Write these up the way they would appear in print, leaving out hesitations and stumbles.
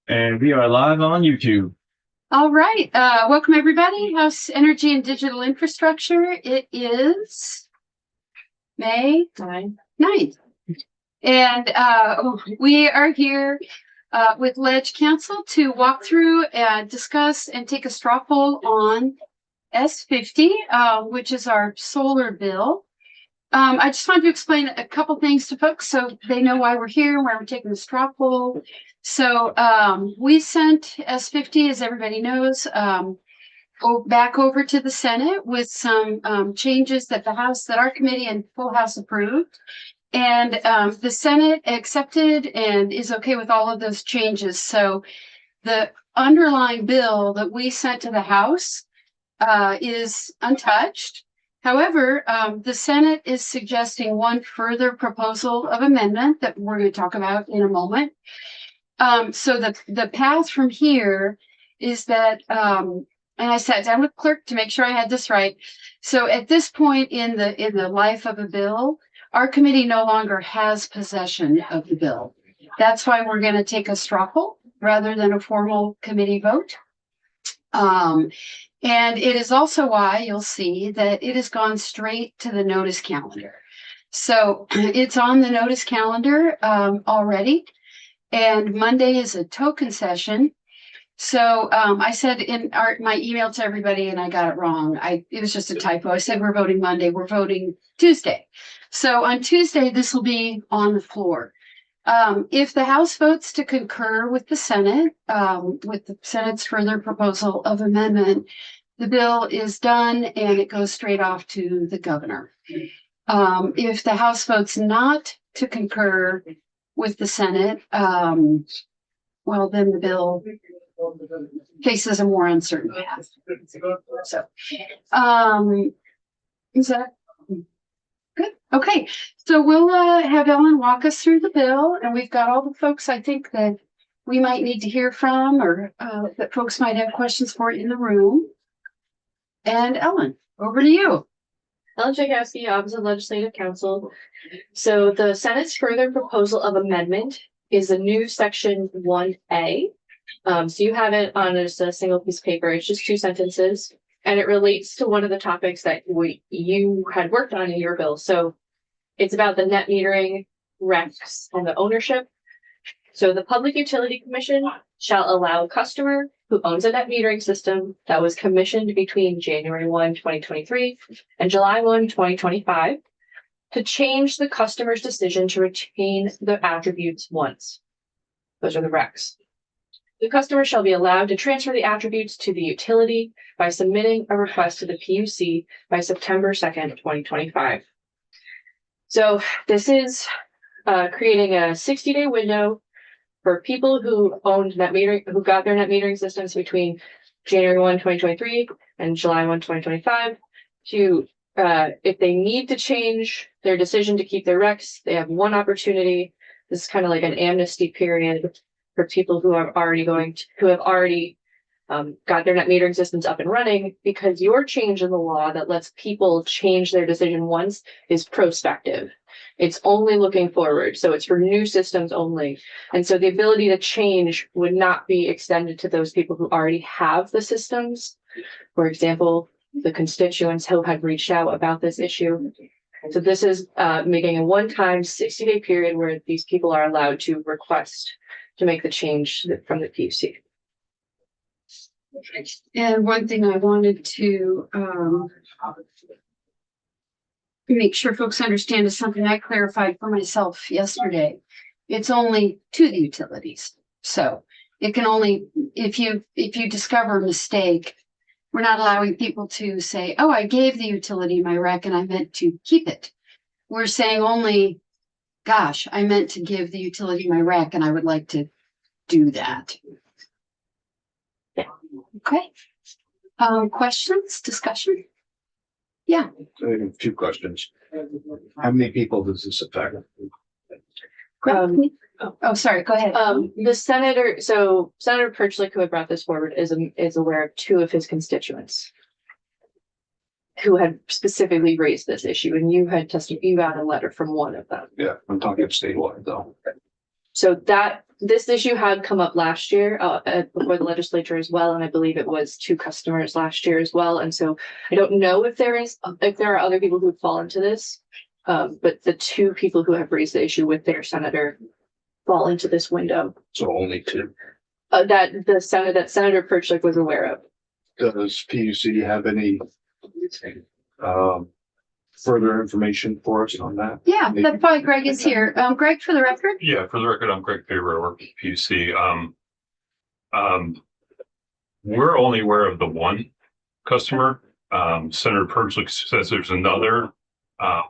And we are live on YouTube. All right. Welcome, everybody. House Energy and Digital Infrastructure. It is May 9th. And we are here with Ledge Council to walk through and discuss and take a straw poll on S50, which is our solar bill. I just wanted to explain a couple things to folks so they know why we're here, why we're taking the straw poll. So we sent S50, as everybody knows, back over to the Senate with some changes that our committee and full House approved. And the Senate accepted and is okay with all of those changes. So the underlying bill that we sent to the House is untouched. However, the Senate is suggesting one further proposal of amendment that we're going to talk about in a moment. So the path from here is that, and I sat down with clerk to make sure I had this right. So at this point in the life of a bill, our committee no longer has possession of the bill. That's why we're going to take a straw poll rather than a formal committee vote. And it is also why you'll see that it has gone straight to the notice calendar. So it's on the notice calendar already. And Monday is a token session. So I said in my email to everybody, and I got it wrong. It was just a typo. I said we're voting Monday. We're voting Tuesday. So on Tuesday, this will be on the floor. If the House votes to concur with the Senate, with the Senate's further proposal of amendment, the bill is done and it goes straight off to the governor. If the House votes not to concur with the Senate, well, then the bill faces a more uncertain path. So, is that good? Okay, so we'll have Ellen walk us through the bill, and we've got all the folks I think that we might need to hear from, or that folks might have questions for in the room. And Ellen, over to you. Ellen Jakowski, Office of Legislative Counsel. So the Senate's further proposal of amendment is a new section 1A. So you have it on just a single piece of paper. It's just 2 sentences, and it relates to one of the topics that you had worked on in your bill. So it's about the net metering recs and the ownership. So the Public Utility Commission shall allow a customer who owns a net metering system that was commissioned between January 1, 2023 and July 1, 2025 to change the customer's decision to retain the attributes once. Those are the recs. The customer shall be allowed to transfer the attributes to the utility by submitting a request to the PUC by September 2nd, 2025. So this is creating a 60-day window for people who owned net metering, who got their net metering systems between January 1, 2023 and July 1, 2025 to, if they need to change their decision to keep their recs, they have one opportunity. This is kind of like an amnesty period for people who are already got their net metering systems up and running, because your change in the law that lets people change their decision once is prospective. It's only looking forward. So it's for new systems only. And so the ability to change would not be extended to those people who already have the systems. For example, the constituents who had reached out about this issue. So this is making a one-time 60-day period where these people are allowed to request to make the change from the PUC. And one thing I wanted to make sure folks understand is something I clarified for myself yesterday. It's only to the utilities. So it can only, if you discover a mistake, we're not allowing people to say, oh, I gave the utility my rec and I meant to keep it. We're saying only, gosh, I meant to give the utility my rec and I would like to do that. Yeah. Okay. Questions, discussion? Yeah. I have 2 questions. How many people does this affect? Sorry, go ahead. The Senator Perchlik, who had brought this forward, is aware of 2 of his constituents who had specifically raised this issue, and you got a letter from one of them. Yeah, I'm talking statewide though. So that this issue had come up last year, before the legislature as well, and I believe it was 2 customers last year as well. And so I don't know if there are other people who would fall into this. But the 2 people who have raised the issue with their senator fall into this window. So only 2. That Senator Perchlik was aware of. Does PUC have any further information for us on that? Yeah, that's why Greg is here. Greg, for the record? Yeah, for the record, I'm Greg Faber, I work at PUC. We're only aware of the one customer. Senator Perchlik says there's another. I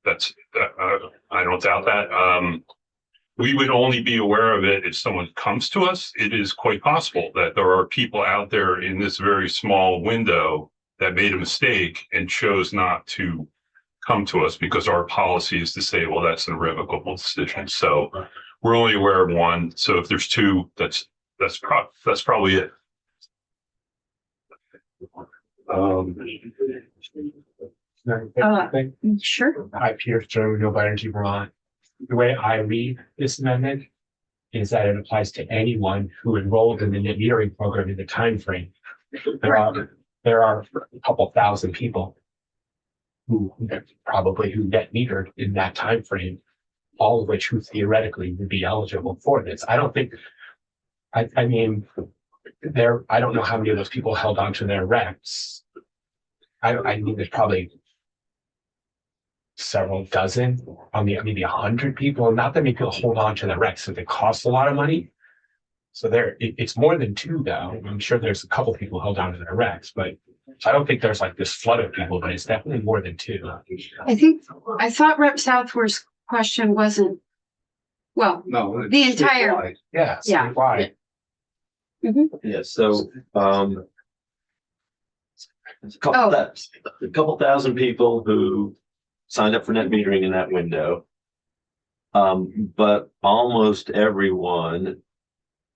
don't doubt that. We would only be aware of it if someone comes to us. It is quite possible that there are people out there in this very small window that made a mistake and chose not to come to us because our policy is to say, well, that's an irrevocable decision. So we're only aware of one. So if there's 2, that's probably it. Sure. Hi, Peter Sturm, Renewable Energy Vermont. The way I read this amendment is that it applies to anyone who enrolled in the net metering program in the time frame. There are a couple thousand people who net metered in that time frame, all of which who theoretically would be eligible for this. I don't think. I mean, I don't know how many of those people held on to their recs. I mean, there's probably several dozen, maybe 100 people. Not that many people hold on to their recs, so they cost a lot of money. So it's more than 2 though. I'm sure there's a couple people who held on to their recs, but I don't think there's like this flood of people, but it's definitely more than 2. I thought Rep Southworth's question wasn't, well, No. the entire, statewide. Yeah, Yeah. statewide. Yeah, so, a Oh. couple thousand people who signed up for net metering in that window. But almost everyone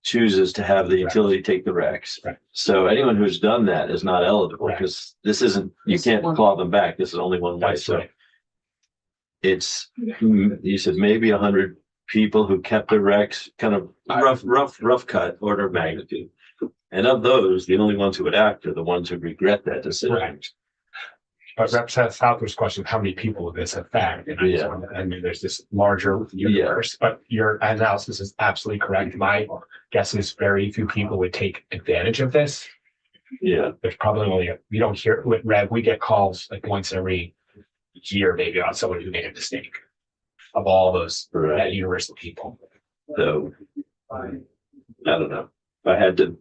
chooses to have the utility take the recs. Right. So anyone who's done that is not eligible Right. because this isn't, you can't claw them back. This is only one way. That's So right. it's, you said maybe 100 people who kept their recs, kind of rough cut order of magnitude. And of those, the only ones who would act are the ones who regret that decision. Right. But Rep Southworth's question, how many people would this affect? And I mean, there's this larger universe, but your analysis is absolutely correct. My guess is very few people would take advantage of this. Yeah. There's probably only, we don't hear with Rev, we get calls like once every year, maybe on someone who made a mistake of all those, that universe of people. So I don't know. If I had to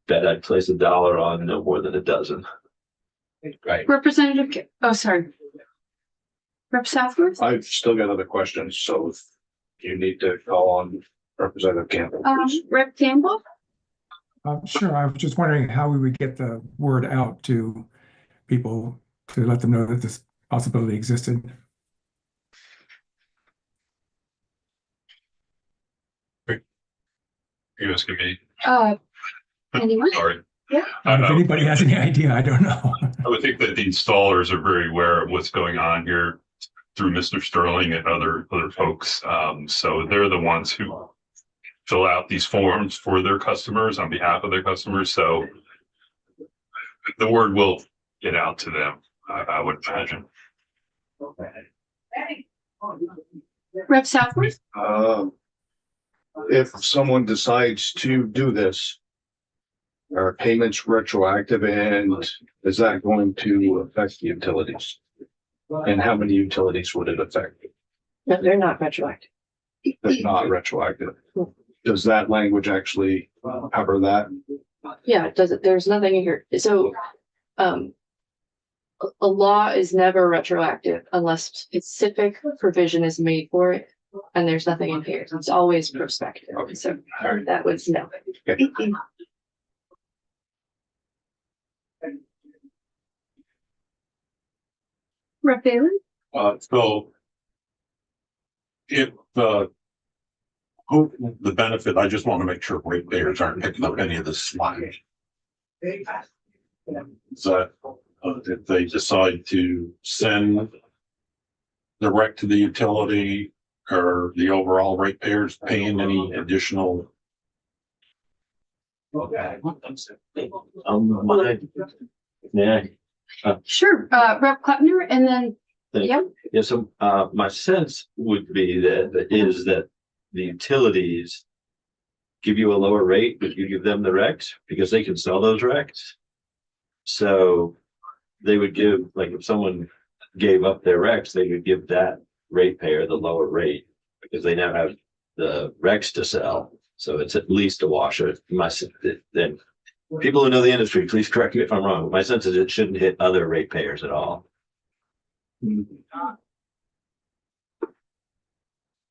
bet, I'd place $1 on no more than a dozen. Right. Representative, oh, sorry. Rep Southworth? I've still got other questions, so if you need to call on Representative Campbell. please. Rep Campbell? Sure. I was just wondering how we would get the word out to people to let them know that this possibility existed. You asking me? Anyone? Sorry. Yeah. If anybody has any idea, I don't know. I would think that the installers are very aware of what's going on here through Mr. Sterling and other folks. So they're the ones who fill out these forms for their customers on behalf of their customers. So the word will get out to them, I would imagine. Rep Southworth? If someone decides to do this, are payments retroactive, and is that going to affect the utilities? And how many utilities would it affect? No, they're not retroactive. That's not retroactive. Does that language actually cover that? Yeah, it doesn't, there's nothing in here. So, a law is never retroactive unless specific provision is made for it. And there's nothing in here. It's always prospective. So that was no. Okay. Rep Bailey? So if the benefit, I just want to make sure ratepayers aren't picking up any of this slack. So if they decide to send the rec to the utility, are the overall ratepayers paying any additional? Yeah. Sure, Rep. Kleppner, and then, yeah, Yeah, so my sense would be that the utilities give you a lower rate, but you give them the recs because they can sell those recs. So they would give, like, if someone gave up their recs, they would give that ratepayer the lower rate because they now have the recs to sell. So it's at least a wash. Then people who know the industry, please correct me if I'm wrong. My sense is it shouldn't hit other ratepayers at all.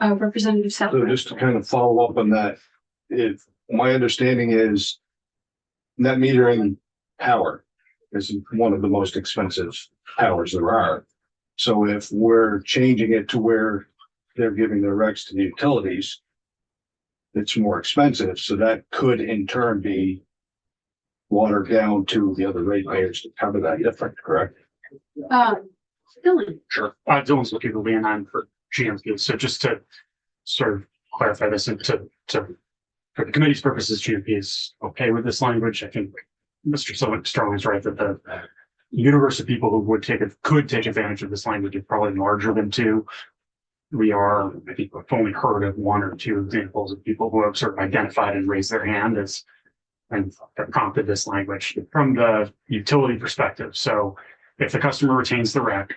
Representative So Southworth. just to kind of follow up on that, if my understanding is net metering power is one of the most expensive powers there are. So if we're changing it to where they're giving their recs to the utilities, it's more expensive. So that could in turn be watered down to the other ratepayers to cover that difference, correct? Dylan. Sure. Dylan's looking to lean on for GMP. So just to sort of clarify this and for the committee's purposes, GMP is okay with this language. I think Mr. Strong is right that the universe of people who could take advantage of this language is probably larger than two. I think we've only heard of one or two examples of people who have sort of identified and raised their hand and that prompted this language from the utility perspective. So if the customer retains the rec,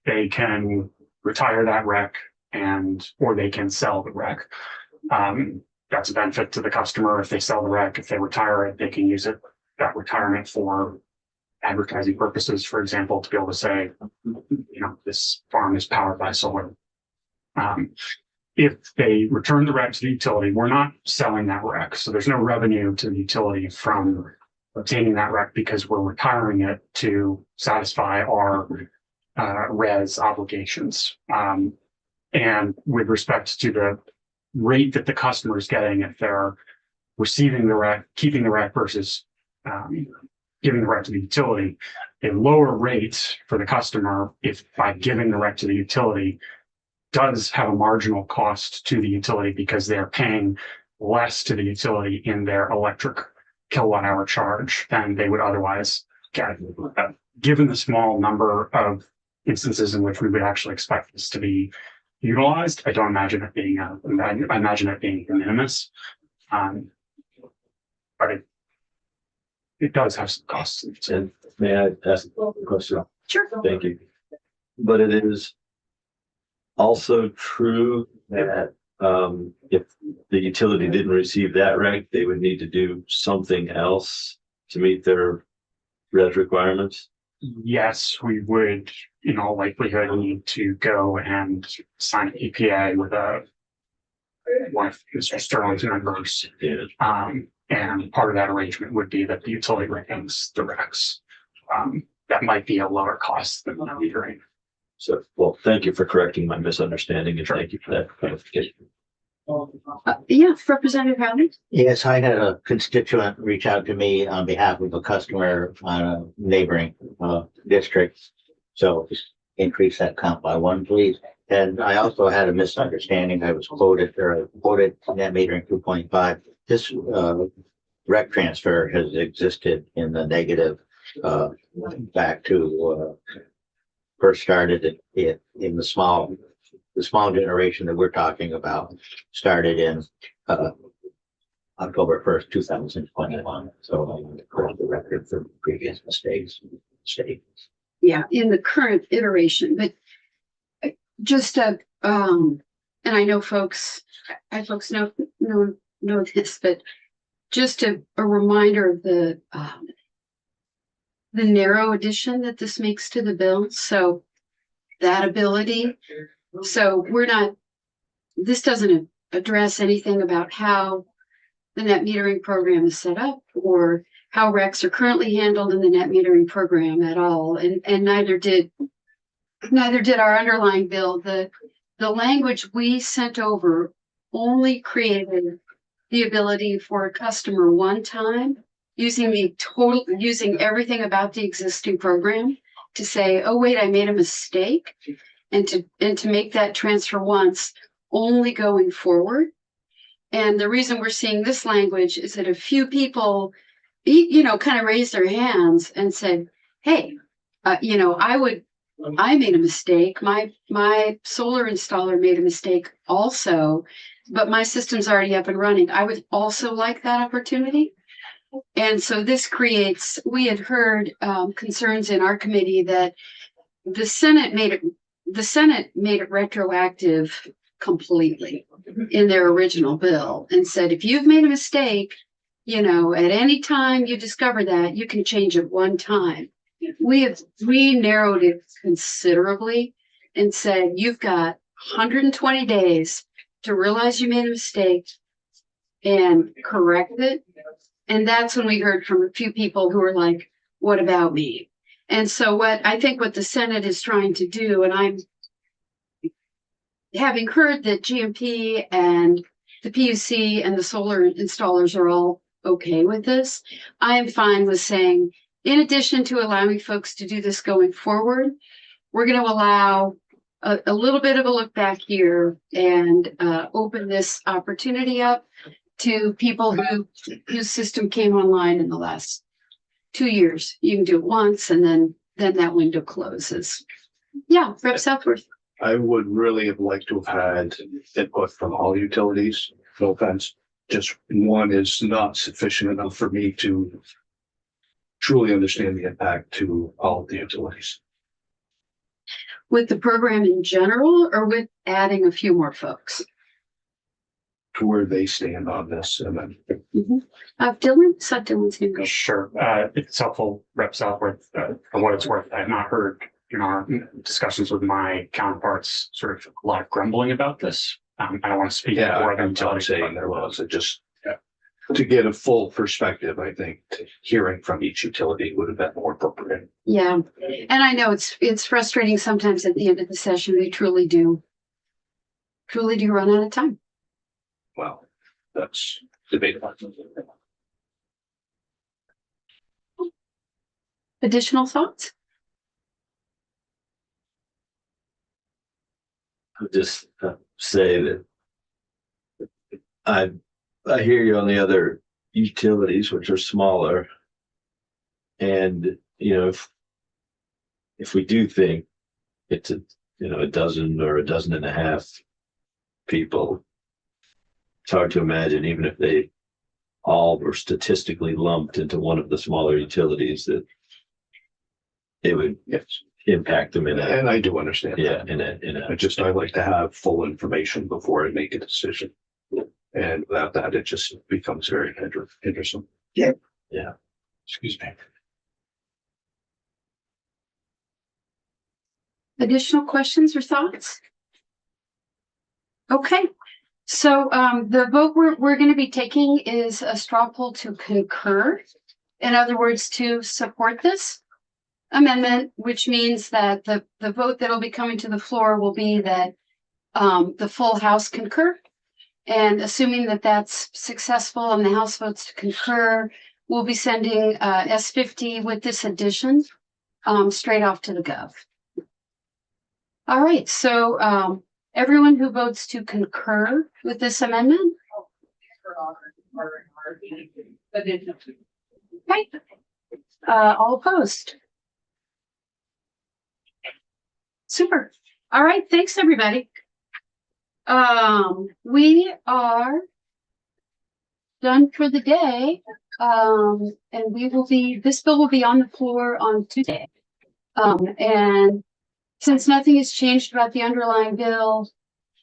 they can retire that rec or they can sell the rec. That's a benefit to the customer. If they sell the rec, if they retire it, they can use that retirement for advertising purposes, for example, to be able to say, this farm is powered by solar. If they return the rec to the utility, we're not selling that rec. So there's no revenue to the utility from obtaining that rec because we're retiring it to satisfy our res obligations. And with respect to the rate that the customer is getting, if they're receiving the rec, keeping the rec versus giving the rec to the utility, a lower rate for the customer, if by giving the rec to the utility, does have a marginal cost to the utility because they're paying less to the utility in their electric kilowatt hour charge than they would otherwise get. Given the small number of instances in which we would actually expect this to be utilized, I don't imagine it being I imagine it being de minimis. But it does have some costs. And may I ask a question? Sure. Thank you. But it is also true that if the utility didn't receive that rec, they would need to do something else to meet their res requirements. Yes, we would, in all likelihood, need to go and sign an EPA with one of Mr. Sterling's members. Yeah. And part of that arrangement would be that the utility retains the recs. That might be a lower cost than the metering. So, well, thank you for correcting my misunderstanding and thank you for that clarification. Yeah, Representative Hedi. Yes, I had a constituent reach out to me on behalf of a customer on a neighboring district. So increase that count by one, please. And I also had a misunderstanding. I was quoted net metering 2.5. This rec transfer has existed in the negative back to first started in the small generation that we're talking about started in October 1st, 2021. So I want to correct the record for previous mistakes. Yeah, in the current iteration, but just and I know folks know this, but just a reminder of the narrow addition that this makes to the bill. So that ability. So this doesn't address anything about how the net metering program is set up or how recs are currently handled in the net metering program at all. And neither did our underlying bill. The language we sent over only created the ability for a customer one time using everything about the existing program to say, oh wait, I made a mistake. And to make that transfer once, only going forward. And the reason we're seeing this language is that a few people, kind of raised their hands and said, hey, I made a mistake. My solar installer made a mistake also, but my system's already up and running. I would also like that opportunity. And so this creates, we had heard concerns in our committee that the Senate made it retroactive completely in their original bill and said, if you've made a mistake, at any time you discover that, you can change it one time. We narrowed it considerably and said, you've got 120 days to realize you made a mistake and correct it. And that's when we heard from a few people who were like, what about me? And so what the Senate is trying to do, and I'm having heard that GMP and the PUC and the solar installers are all okay with this, I am fine with saying, in addition to allowing folks to do this going forward, we're going to allow a little bit of a look back here and open this opportunity up to people whose system came online in the last 2 years. You can do it once and then that window closes. Yeah, Rep. Southworth. I would really have liked to have had input from all utilities. No offense. Just one is not sufficient enough for me to truly understand the impact to all of the utilities. With the program in general or with adding a few more folks? To where they stand on this. And then Dylan? Dylan's hand go. Sure. It's helpful, Rep. Southworth, for what it's worth. I have not heard in our discussions with my counterparts sort of a lot of grumbling about this. I don't want to speak for them until I'm saying there was. It just to get a full perspective, I think hearing from each utility would have been more appropriate. Yeah. And I know it's frustrating sometimes at the end of the session. They truly do run out of time. Well, that's debatable. Additional thoughts? I'll just say that I hear you on the other utilities, which are smaller. And, if we do think it's a dozen or a dozen and a half people, it's hard to imagine, even if they all were statistically lumped into one of the smaller utilities, that it would impact them And I do understand. Yeah, that. I like to have full information before I make a decision. And without that, it just becomes very interesting. Yeah. Excuse me. Additional questions or thoughts? Okay. So the vote we're going to be taking is a straw poll to concur. In other words, to support this amendment, which means that the vote that'll be coming to the floor will be that the full House concur. And assuming that that's successful and the House votes to concur, we'll be sending S50 with this addition straight off to the Gov. All right, so everyone who votes to concur with this amendment? Okay. All opposed? Super. All right, thanks everybody. We are done for the day. And this bill will be on the floor on Tuesday. And since nothing has changed about the underlying bill,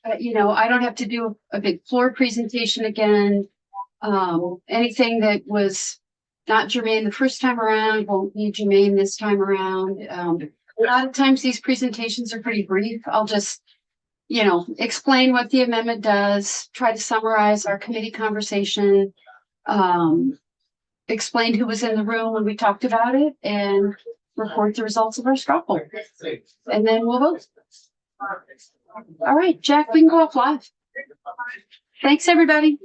I don't have to do a big floor presentation again. Anything that was not germane the first time around won't be germane this time around. A lot of times these presentations are pretty brief. I'll just explain what the amendment does, try to summarize our committee conversation, explain who was in the room when we talked about it, and report the results of our straw poll. And then we'll vote. All right, Jack, we can go off live. Thanks, everybody.